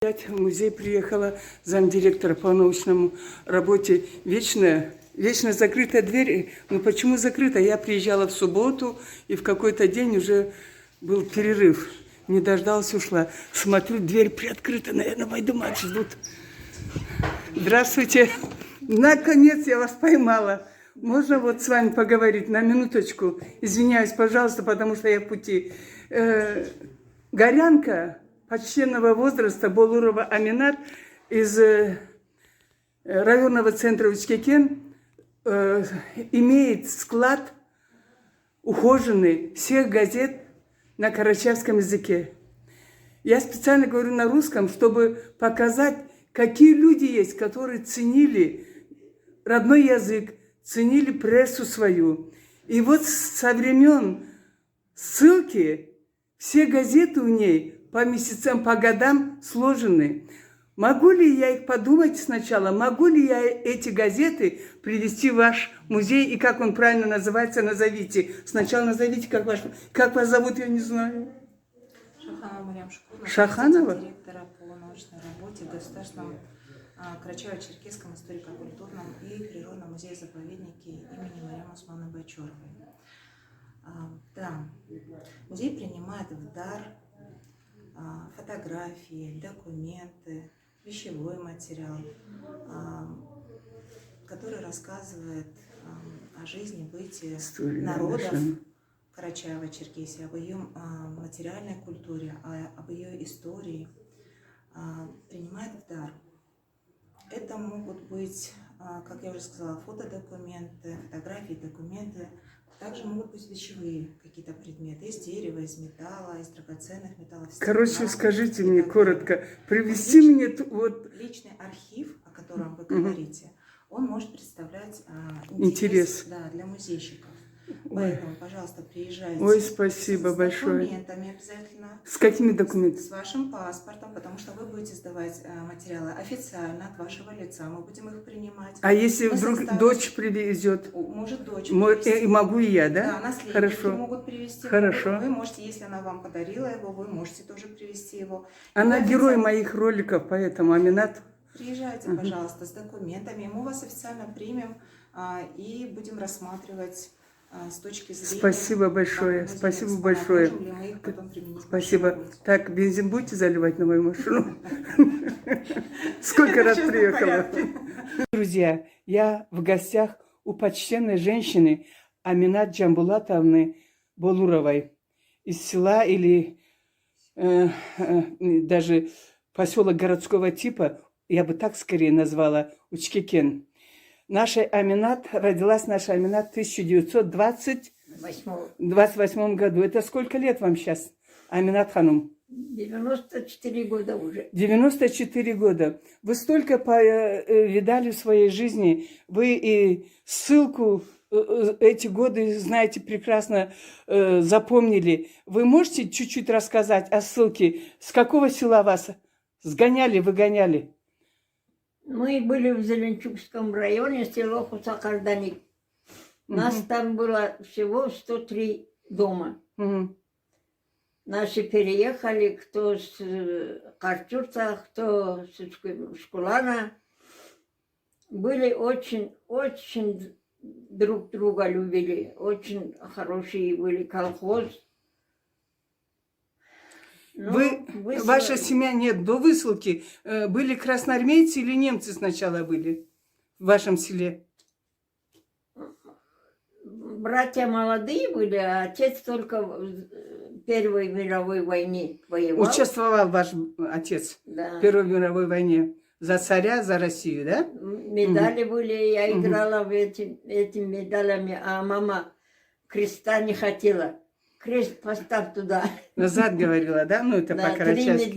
В музей приехала замдиректора по научному работе. Вечно закрытая дверь. Ну почему закрыта? Я приезжала в субботу, и в какой-то день уже был перерыв. Не дождалась, ушла. Смотрю, дверь приоткрыта. Наверное, войду, мать ждут. Здравствуйте. Наконец я вас поймала. Можно вот с вами поговорить на минуточку? Извиняюсь, пожалуйста, потому что я в пути. Горянка почтенного возраста Болурова Аминат из районного центра Учкекен имеет склад ухоженный всех газет на карачаевском языке. Я специально говорю на русском, чтобы показать, какие люди есть, которые ценили родной язык, ценили прессу свою. И вот со времен ссылки все газеты у ней по месяцам, по годам сложены. Могу ли я их подумать сначала? Могу ли я эти газеты привезти в ваш музей? И как он правильно называется, назовите. Сначала назовите, как вас зовут, я не знаю. Шаханова Марьям Шукурна. Шаханова? Директора по научной работе в Государственном Карачаево-Черкесском историко-культурном и природном музее-заповеднике имени Марьям Усмановны Байчоровой. Да, музей принимает в дар фотографии, документы, вещевой материал, который рассказывает о жизни, бытии народов Карачаево-Черкесии, об ее материальной культуре, об ее истории, принимает в дар. Это могут быть, как я уже сказала, фотодокументы, фотографии, документы. Также могут быть вещевые какие-то предметы из дерева, из металла, из драгоценных металлов. Короче, скажите мне коротко, привезти мне вот... Личный архив, о котором вы говорите, он может представлять интерес, да, для музейщиков. Поэтому, пожалуйста, приезжайте. Ой, спасибо большое. С документами обязательно. С какими документами? С вашим паспортом, потому что вы будете сдавать материалы официально от вашего лица. Мы будем их принимать. А если вдруг дочь привезет? Может дочь привезти. Могу и я, да? Да, наследники Хорошо. могут привезти. Хорошо. Вы можете, если она вам подарила его, вы можете тоже привезти его. Она герой моих роликов, поэтому Аминат. Приезжайте, пожалуйста, с документами. Мы вас официально примем и будем рассматривать с точки зрения... Спасибо большое, спасибо большое. Спасибо. Так, бензин будете заливать на мою машину? Сколько раз приехала. Друзья, я в гостях у почтенной женщины Аминат Джамбулатовны Болуровой из села или даже поселок городского типа, я бы так скорее назвала, Учкекен. Родилась наша Аминат в 1928 году. Это сколько лет вам сейчас, Аминат Ханум? 94 года уже. 94 года. Вы столько видали в своей жизни. Вы и ссылку эти годы, знаете, прекрасно запомнили. Вы можете чуть-чуть рассказать о ссылке? С какого села вас сгоняли, выгоняли? Мы были в Зеленчукском районе, село Хусакарданик. Нас там было всего 103 дома. Наши переехали, кто с Карчурца, кто с Шкулана. Были очень друг друга любили. Очень хорошие были колхоз. Ваша семья нет, до высылки были красноармейцы или немцы сначала были в вашем селе? Братья молодые были, а отец только в Первой мировой войне воевал. Участвовал ваш отец в Первой мировой войне за царя, за Россию, да? Медали были, я играла в этими медалями, а мама креста не хотела. Крест поставь туда. Назад говорила, да? Ну, это по-карачайски. 3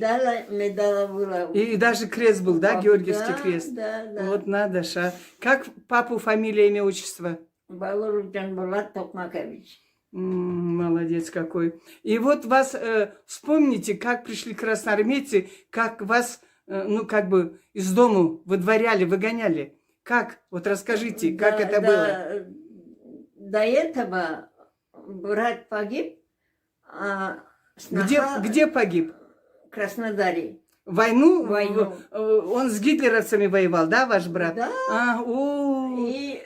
медаля было. И даже крест был, да? Георгиевский крест. Да. Вот надо ж. Как папу фамилия, имя, отчество? Балуров Джанбулат Токмакович. Молодец какой. И вот вас, вспомните, как пришли красноармейцы, как вас, ну, как бы из дому выдворяли, выгоняли. Как? Вот расскажите, как это было? До этого брат погиб, а сноха... Где погиб? Краснодаре. Войну? Войну. Он с гитлеровцами воевал, да, ваш брат? Да. И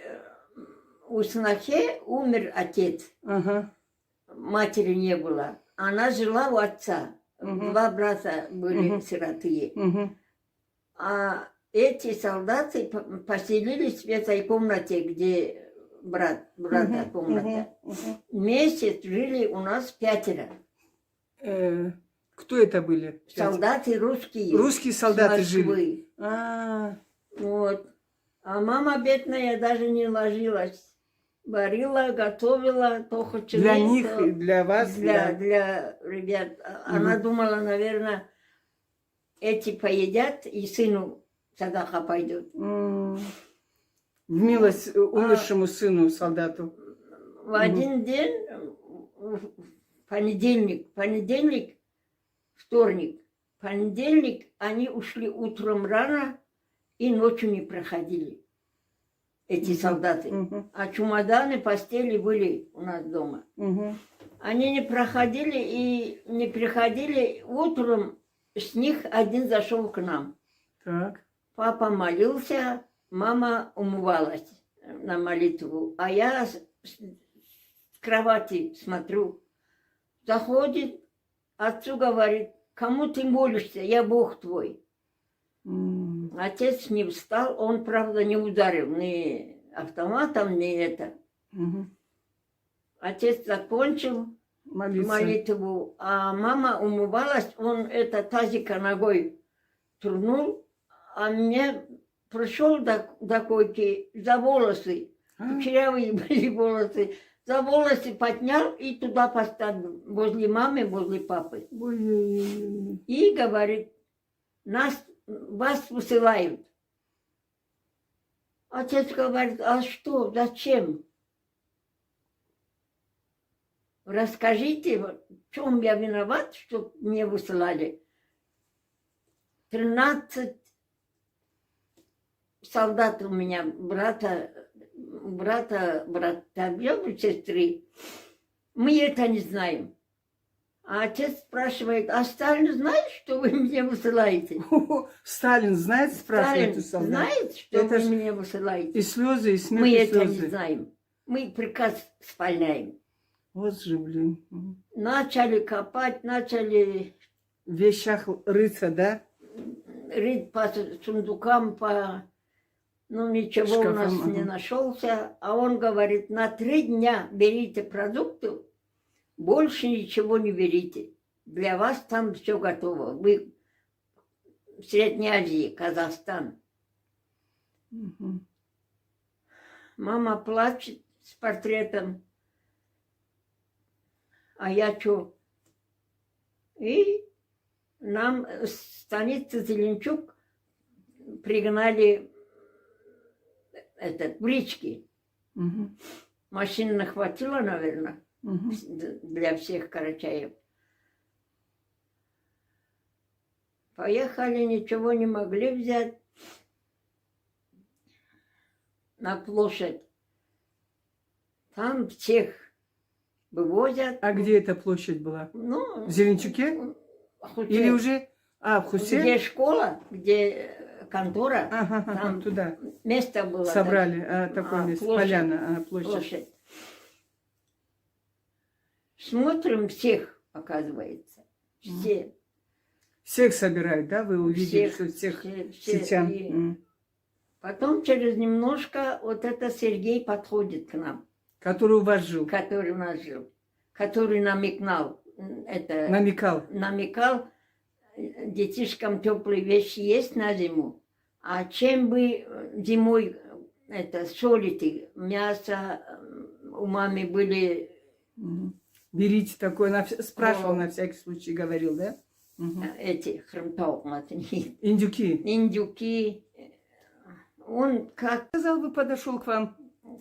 у снохи умер отец. Ага. Матери не было. Она жила у отца. Мгм. 2 брата были Мгм. сироты. Мгм. А эти солдаты поселились в этой комнате, где брата Мгм. комната. Мгм. Месяц жили у нас 5. Кто это были? Солдаты русские. Русские с солдаты Москвы. жили. А, Вот. А мама бедная даже не ложилась. Варила, готовила, то хоть для нет, них, то и для вас, да. для ребят. Она думала, наверное, эти поедят, и сыну садаха пойдет. В милость умершему сыну, солдату. В один день, в понедельник, вторник, понедельник, они ушли утром рано и ночью не проходили, эти солдаты. Мгм. А чемоданы, постели были у нас дома. Мгм. Они не проходили и не приходили. Утром с них один зашел к нам. Так. Папа молился, мама умывалась на молитву. А я с кровати смотрю. Заходит, отцу говорит, кому ты молишься, я Бог твой. Отец не встал, он, правда, не ударил ни автоматом, ни это. Мгм. Отец закончил Молиться. молитву, а мама умывалась, он это тазика ногой турнул, а мне пришел до койки за волосы, кучерявые были волосы, за волосы поднял и туда поставил, возле мамы, возле папы. Ой-ой-ой. И говорит, вас высылают. Отец говорит, а что, зачем? Расскажите, в чем я виноват, что мне высылали. 13 солдат у меня, брата, сестры. Мы это не знаем. А отец спрашивает, а Сталин знает, что вы меня высылаете? Сталин знает, спрашивает у Сталин солдат. знает, что Это вы ж меня высылаете? И слезы, и смех, Мы и это не слезы. знаем. Мы приказ исполняем. Вот же, блин. Начали копать, начали В вещах рыться, да? рыть по сундукам, ну ничего у нас Шкафам, не ага. нашелся. А он говорит, на 3 дня берите продукты, больше ничего не берите. Для вас там все готово. Вы в Средней Азии, Казахстан. Мгм. Мама плачет с портретом. А я что? И нам с станицы Зеленчук пригнали брички. Мгм. Машин нахватило, наверное, Мгм. для всех карачаев. Поехали, ничего не могли взять на площадь. Там всех вывозят. А где эта площадь была? Ну, В Зеленчуке? Хусе. Или уже... в Хусе? Где школа, где контора, Ага, ага, там туда. место было. Собрали, даже. такое место. Площадь. Поляна, площадь. Площадь. Смотрим всех, оказывается. Все. Всех собирают, да? Вы увидели, что всех все. сетям. И потом через немножко вот это Сергей подходит к нам, Который у вас жил. который у нас жил, который намекнал, намекал, детишкам теплые вещи есть на зиму, а чем вы зимой солите, мясо у мамы были... Берите такое, спрашивал на всякий случай, говорил, да? Эти Индюки. индюки. Он как... Сказал бы, подошел к вам.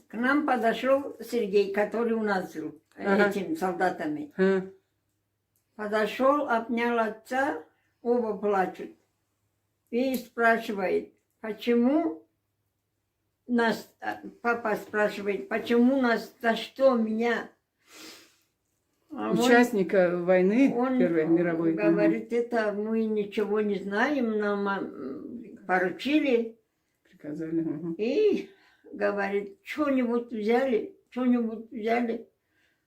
К нам подошел Сергей, который у нас жил, этими солдатами. Подошел, обнял отца, оба плачут. И спрашивает, почему нас, папа спрашивает, почему нас, за что меня А участника войны он Первой мировой. говорит, это мы ничего не знаем, нам поручили. Приказали. И говорит, что-нибудь взяли.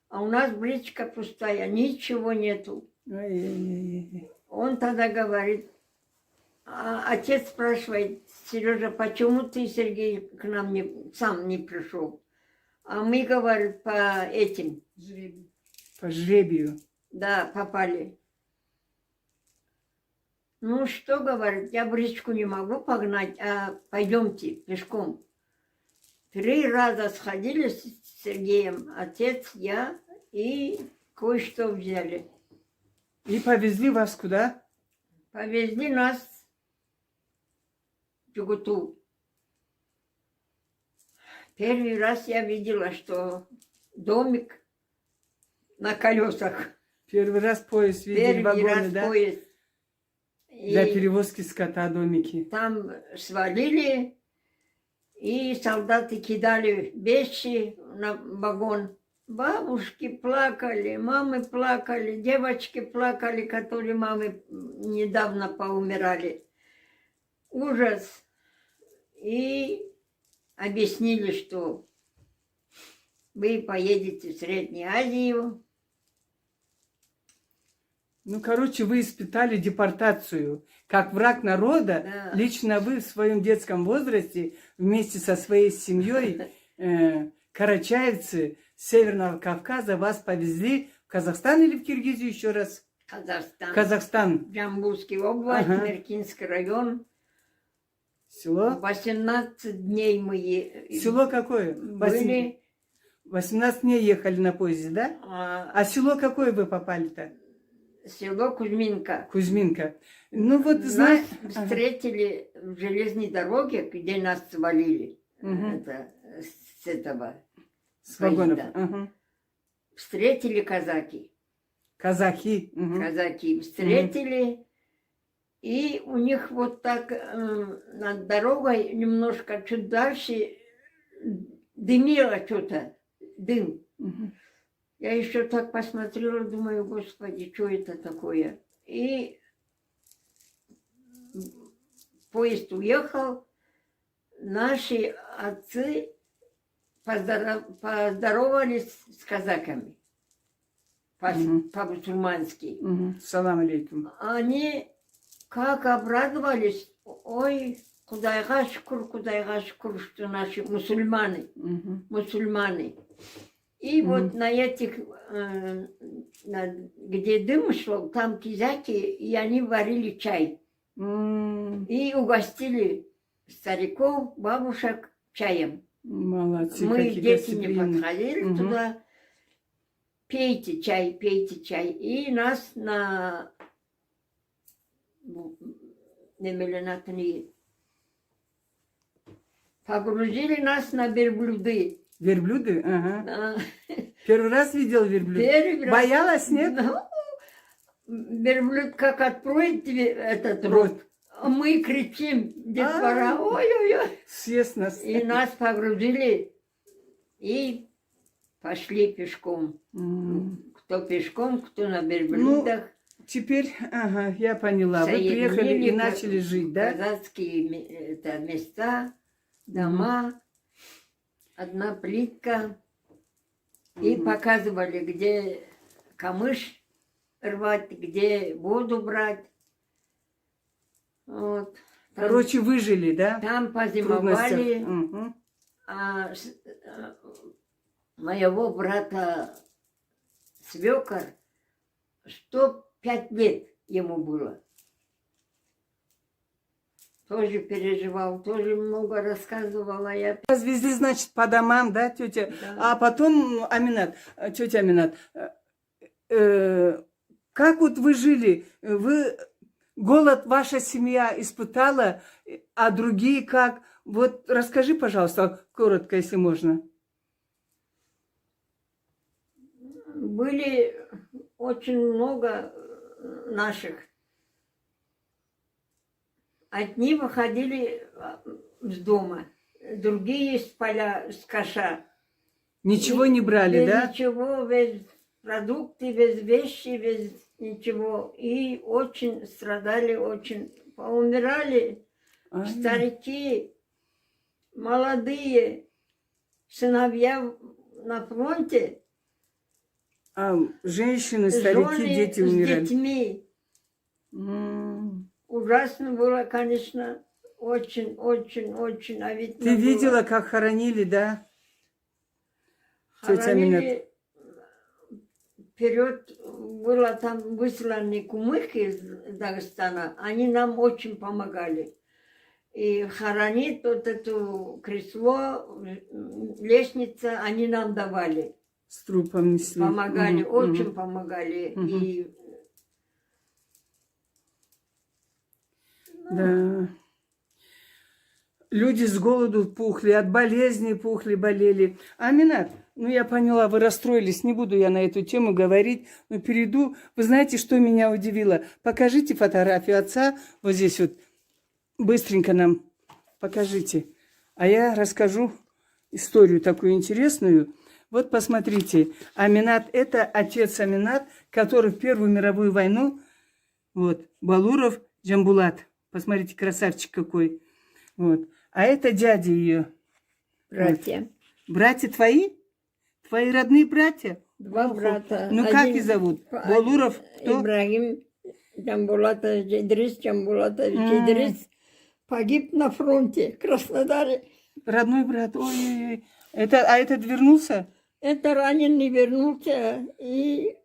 А у нас бричка пустая, ничего нету. Ай-яй-яй-яй. Он тогда говорит, отец спрашивает, Сережа, почему ты, Сергей, к нам сам не пришел? А мы, говорит, по этим. По жребию. Да, попали. Ну что, говорит, я бричку не могу погнать, а пойдемте пешком. 3 раза сходили с Сергеем, отец, я, и кое-что взяли. И повезли вас куда? Повезли нас в Чугуту. Первый раз я видела, что домик на колесах. Первый раз поезд видели, Первый вагоны, раз да? поезд. Для И перевозки скота домики. там свалили, и солдаты кидали вещи на вагон. Бабушки плакали, мамы плакали, девочки плакали, которые мамы недавно поумирали. Ужас. И объяснили, что вы поедете в Среднюю Азию. Ну, короче, вы испытали депортацию. Как враг народа, Да. лично вы в своем детском возрасте вместе со своей семьей, карачаевцы Северного Кавказа, вас повезли в Казахстан или в Киргизию еще раз? Казахстан. Казахстан. Джамбулский область, Ага. Меркинский район. Село? 18 дней мы Село какое? были. 18 дней ехали на поезде, да? А село какое вы попали-то? Село Кузьминка. Кузьминка. Ну вот, Нас знаешь... встретили в железной дороге, где нас свалили. Мгм. Это, с этого. С вагонов. поезда. Ага. Встретили казаки. Казахи. Мгм. Казаки встретили. И у них вот так над дорогой немножко чуть дальше дымило что-то. Дым. Мгм. Я еще так посмотрела, думаю, господи, что это такое? И поезд уехал, наши отцы поздоровались с казаками Мгм. по-мусульмански. Мгм. Салам алейкум. Они как обрадовались, ой, Кудайга шукур, что наши мусульмане. Мгм. Мусульмане. И вот на этих, где дым шел, там кизяки, и они варили чай. И угостили стариков, бабушек чаем. Молодцы, Мы, какие дети, не гостеприимные. подходили Мгм. туда. Пейте чай, пейте чай. И нас на погрузили нас на верблюды. Верблюды? Ага. Да. Первый раз видел верблюд? Первый раз. Боялась, нет? Ну, верблюд как откроет тебе этот Рот. рот, а мы кричим, детвора, А. ой-ой-ой. Съест нас. И нас погрузили и пошли пешком. Кто пешком, кто на верблюдах. Теперь, ага, я поняла. Вы Соединили приехали и начали жить, да? Казацкие места, дома, одна плитка. И показывали, где камыш рвать, где воду брать. Вот. Там, Короче, выжили, да? там В позимовали. трудностях. Мгм. Моего брата свекор 105 лет ему было. Тоже переживал, тоже много рассказывала. Я... Развезли, значит, по домам, да, тетя? Да. А потом, Аминат, тетя Аминат, как вот вы жили? Вы голод ваша семья испытала, а другие как? Вот расскажи, пожалуйста, коротко, если можно. Были очень много наших. Одни выходили с дома, другие с поля, с каша. Ничего И не брали, без да? Ничего, без продукты, без вещи, без ничего. И очень страдали, очень поумирали старики, молодые, сыновья на фронте, А женщины, старики, жены дети с умирали. детьми. Ужасно было, конечно, очень, очень, очень. А ведь Ты видела, как хоронили, да? Тетя Аминат? хоронили вперед, было там высланы кумыки из Дагестана, они нам очень помогали. И хоронить вот эту кресло, лестница, они нам давали. С трупом несли. Помогали, Мгм, очень мгм. помогали. Мгм. И Да. Люди с голоду пухли, от болезней пухли, болели. Аминат, ну я поняла, вы расстроились, не буду я на эту тему говорить, но перейду. Вы знаете, что меня удивило? Покажите фотографию отца, вот здесь вот, быстренько нам покажите. А я расскажу историю такую интересную. Вот посмотрите, Аминат, это отец Аминат, который в Первую мировую войну, вот, Балуров Джамбулат. Посмотрите, красавчик какой. Вот. А это дядя ее. братья. Братья твои? Твои родные братья? Два Охо. брата. Ну как их зовут? Балуров кто? Ибрагим Джамбулатович, Идрис Джамбулатович. М. Идрис погиб на фронте в Краснодаре. Родной брат. Ой-ой-ой. А этот вернулся? Это раненый вернулся и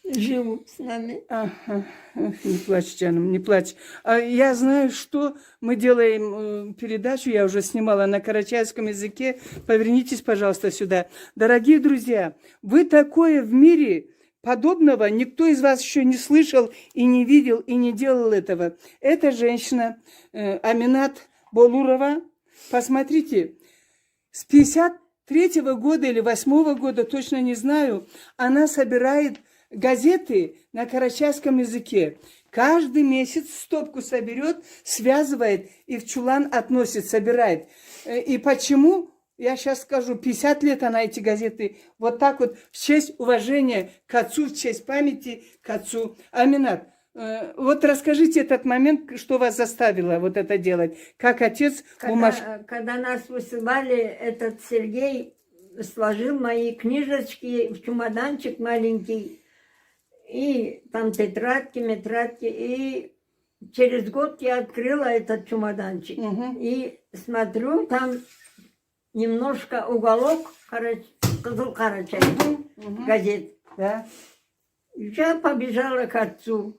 жил с нами. Ага. Эх, не плачь, Джаном, не плачь. А я знаю, что мы делаем передачу, я уже снимала на карачайском языке. Повернитесь, пожалуйста, сюда. Дорогие друзья, вы такое в мире подобного никто из вас еще не слышал и не видел и не делал этого. Эта женщина, Аминат Болурова, посмотрите, с 53-го года или 8-го года, точно не знаю, она собирает газеты на карачайском языке. Каждый месяц стопку соберет, связывает и в чулан относит, собирает. И почему? Я сейчас скажу, 50 лет она эти газеты вот так вот в честь уважения к отцу, в честь памяти к отцу. Аминат, вот расскажите этот момент, что вас заставило вот это делать. Как отец Когда нас высылали, этот Сергей сложил мои книжечки в чемоданчик маленький. И там тетрадки, метрадки. И через год я открыла этот чемоданчик. Угу. И смотрю, там немножко уголок Кызыл-Карачай, газет. Да. Я побежала к отцу.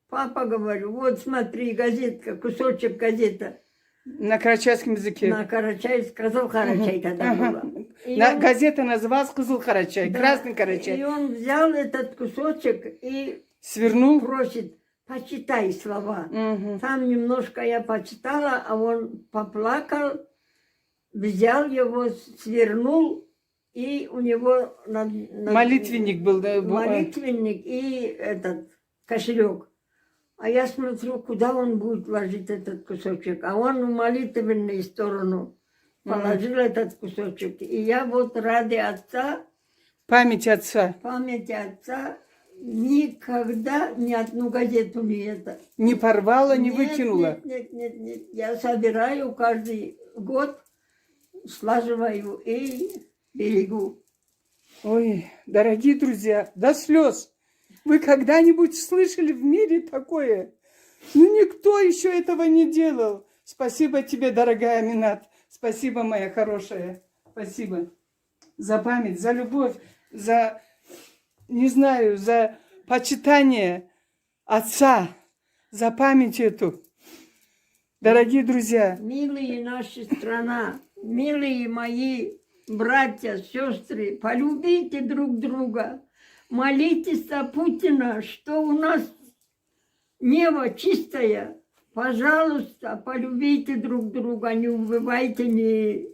Папа, говорю, вот смотри, газетка, кусочек газета. На карачайском языке. На Кызыл-Карачай тогда Ага. было. И Газета называлась Кызыл-Карачай, да, Красный Карачай. И он взял этот кусочек и Свернул. просит, почитай слова. Мгм. Там немножко я почитала, а он поплакал, взял его, свернул, и у него Молитвенник был, да? молитвенник и этот кошелек. А я смотрю, куда он будет ложить этот кусочек. А он в молитвенную сторону положил этот кусочек. И я вот ради отца, Память отца. памяти отца, никогда ни одну газету не это. Не порвала, не Нет, выкинула. Нет. Я собираю каждый год, слаживаю и берегу. Ой, дорогие друзья, до слез. Вы когда-нибудь слышали в мире такое? Ну, никто еще этого не делал. Спасибо тебе, дорогая Аминат. Спасибо, моя хорошая. Спасибо за память, за любовь, за, не знаю, за почитание отца, за память эту. Дорогие друзья, Милые наша страна, милые мои братья, сестры, полюбите друг друга. Молитесь за Путина, что у нас небо чистое. Пожалуйста, полюбите друг друга, не убивайте, не...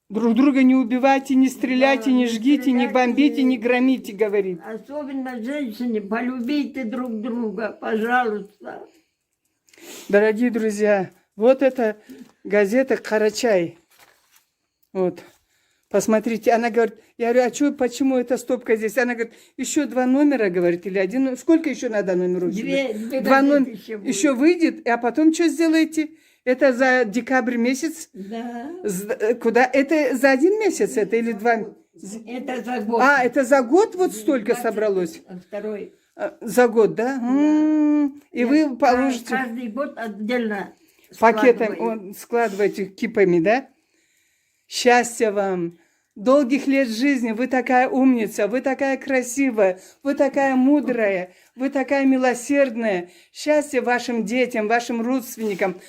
друг друга не убивайте, не стреляйте, Да, не не жгите, не стреляйте, бомбите, не- не громите, говорит. Особенно женщины, полюбите друг друга, пожалуйста. Дорогие друзья, вот эта газета «Карачай». Вот. Посмотрите, она говорит, я говорю, а почему эта стопка здесь? Она говорит, еще 2 номера, говорит, или 1. Сколько еще надо номеров? Две 2 номера будет. еще выйдет, а потом что сделаете? Это за декабрь месяц? Да. Куда? Это за 1 месяц это или 2? Это за год. А, это за год вот столько собралось? 22-й. За год, да? И вы положите Каждый год отдельно пакетом, складываете кипами, да? Счастья вам, долгих лет жизни. Вы такая умница, вы такая красивая, вы такая мудрая, вы такая милосердная. Счастья вашим детям, вашим родственникам.